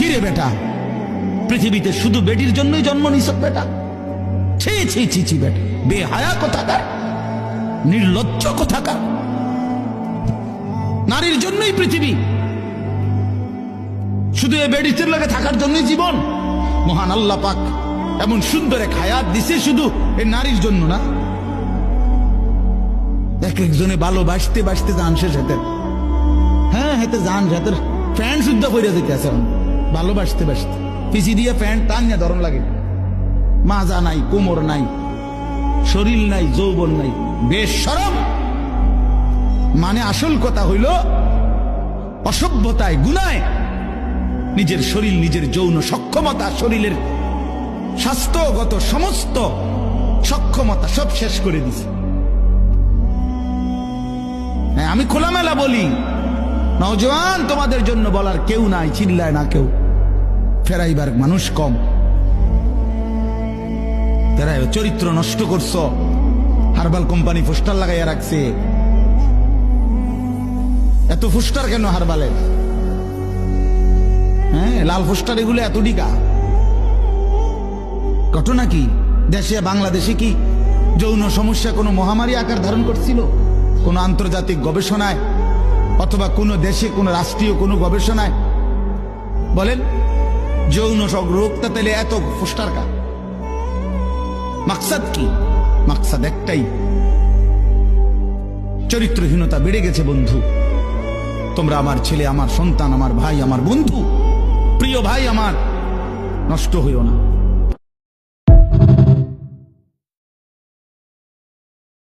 কিরে বেটা, পৃথিবীতে শুধু বেটির জন্যই জন্ম নিছ বেটা? ছি ছি ছি ছি বেটা, বেহায়া কোথাকার, নির্লজ্জ কোথাকার। নারীর জন্যই পৃথিবী, শুধু এই বেডিতের লাগে থাকার জন্যই জীবন। মহান আল্লাহ পাক এমন সুন্দর এক হায়াত দিছে শুধু এই নারীর জন্য না। এক একজনে ভালোবাসতে বাসতে জান শেষ হেতের, হ্যাঁ হেতে জান হেতের প্যান্ট শুদ্ধ করে দিতে আছে ভালোবাসতে বাসতে। পিছি দিয়ে প্যান্ট টানিয়া ধরন লাগে, মাজা নাই, কোমর নাই, শরীর নাই, যৌবন নাই, বেশ শরম। মানে আসল কথা হইল অসভ্যতায়, গুনায় নিজের শরীর, নিজের যৌন সক্ষমতা, শরীরের স্বাস্থ্যগত সমস্ত সক্ষমতা সব শেষ করে দিছে। হ্যাঁ, আমি খোলামেলা বলি, নওজোয়ান তোমাদের জন্য বলার কেউ নাই, চিল্লায় না কেউ, ফেরাইবার মানুষ কম। চরিত্র নষ্ট করছো, হারবাল কোম্পানি পোস্টার লাগাইয়া রাখছে। এত পোস্টার কেন হারবালের? হ্যাঁ, লাল পোস্টার এগুলো এত ডিকা। ঘটনা কি? দেশে বাংলাদেশে কি যৌন সমস্যা কোনো মহামারী আকার ধারণ করছিল? কোন আন্তর্জাতিক গবেষণায় অথবা কোন দেশে কোন রাষ্ট্রীয় কোন গবেষণায় বলেন যৌন রোগটা তাহলে এত পোস্টার কা? মাকসাদ কি? মাকসাদ একটাই, চরিত্রহীনতা বেড়ে গেছে বন্ধু। তোমরা আমার ছেলে, আমার সন্তান, আমার ভাই, আমার বন্ধু, প্রিয় ভাই আমার, নষ্ট হইও না।